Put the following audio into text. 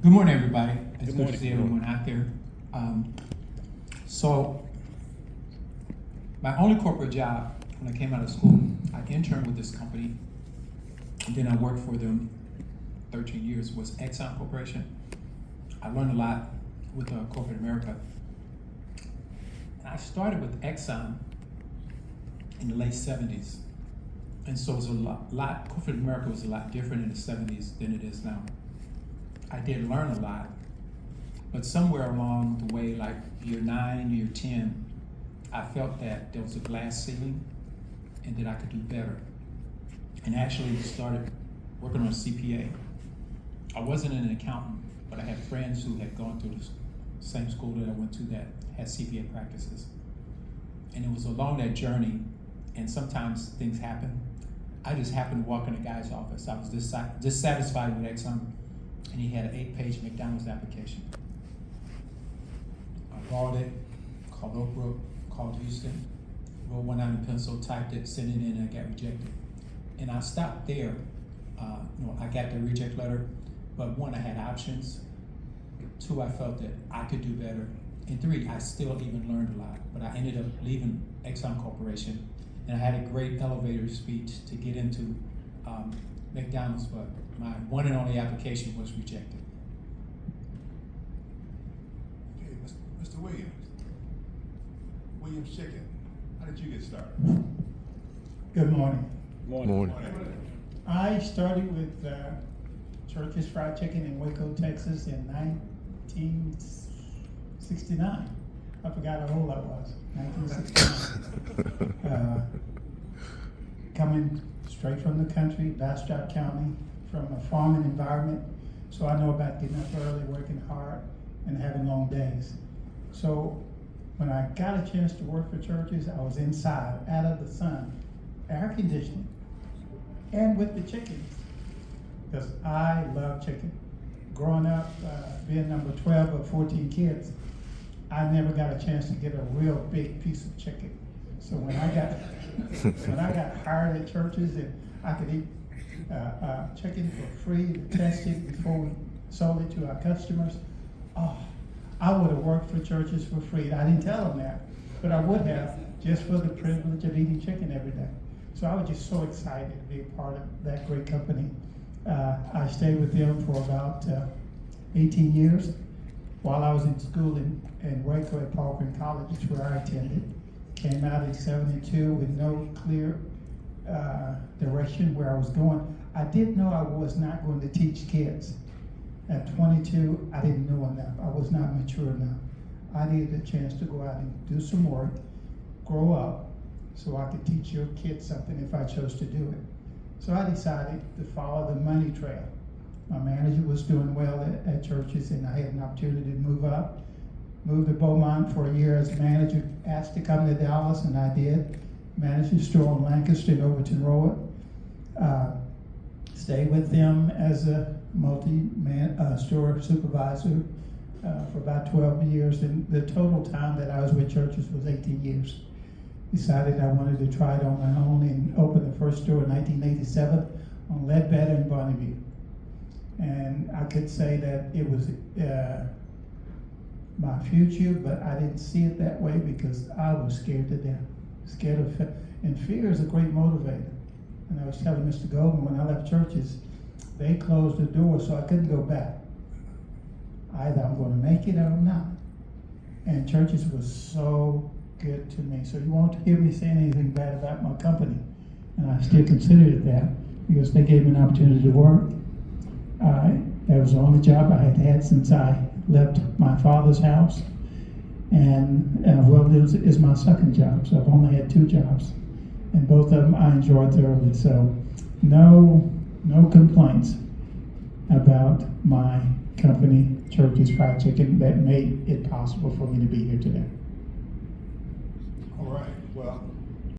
Good morning, everybody. It's Good good to morning. see everyone out there. So, my only corporate job when I came out of school, I interned with this company, and then I worked for them 13 years, was Exxon Corporation. I learned a lot with corporate America. And I started with Exxon in the late 70s. And so it was a lot, corporate America was a lot different in the 70s than it is now. I did learn a lot, but somewhere along the way, like year 9, year 10, I felt that there was a glass ceiling and that I could do better. And actually started working on a CPA. I wasn't an accountant, but I had friends who had gone through the same school that I went to that had CPA practices. And it was along that journey, and sometimes things happen. I just happened to walk in a guy's office. I was dissatisfied with Exxon, and he had an 8-page McDonald's application. I borrowed it, called Oak Brook, called Houston, wrote one out in pencil, typed it, sent it in, and I got rejected. And I stopped there. I got the reject letter, but 1, I had options. 2, I felt that I could do better. And 3, I still even learned a lot. But I ended up leaving Exxon Corporation, and I had a great elevator speech to get into McDonald's, but my one and only application was rejected. Okay, Mr. Williams Chicken, how did you get started? Good morning. Morning. I started with Church's Fried Chicken in Waco, Texas in 1969. I forgot how old I was, 1969. Coming straight from the country, Bastrop County, from a farming environment. So I know about getting up early, working hard, and having long days. So when I got a chance to work for Church's, I was inside, out of the sun, air conditioning, and with the chickens, because I love chicken. Growing up, being number 12 of 14 kids, I never got a chance to get a real big piece of chicken. So when I got hired at Church's and I could eat chicken for free to test it before we sold it to our customers, I would have worked for Church's for free. I didn't tell them that, but I would have, just for the privilege of eating chicken every day. So I was just so excited to be a part of that great company. I stayed with them for about 18 years while I was in school in Waco at Paul College, which is where I attended. Came out in 72 with no clear direction where I was going. I did know I was not going to teach kids. At 22, I didn't know enough. I was not mature enough. I needed a chance to go out and do some work, grow up, so I could teach your kids something if I chose to do it. So I decided to follow the money trail. My manager was doing well at Church's, and I had an opportunity to move up. Moved to Beaumont for a year as manager, asked to come to Dallas, and I did. Managed a store in Lancaster and Overton Road. Stayed with them as a store supervisor for about 12 years, and the total time that I was with Church's was 18 years. Decided I wanted to try it on my own and opened the first store in 1987 on Ledbetter and Bonneview. And I could say that it was my future, but I didn't see it that way because I was scared to death. Scared of fear. And fear is a great motivator. And I was telling Mr. Golden when I left Church's, they closed the door so I couldn't go back. Either I'm going to make it or I'm not. And Church's was so good to me. So you won't hear me saying anything bad about my company. And I still consider it that because they gave me an opportunity to work. That was the only job I had had since I left my father's house. And this is my second job, so I've only had 2 jobs. And both of them I enjoyed thoroughly. So no complaints about my company, Church's Fried Chicken, that made it possible for me to be here today. All right, well,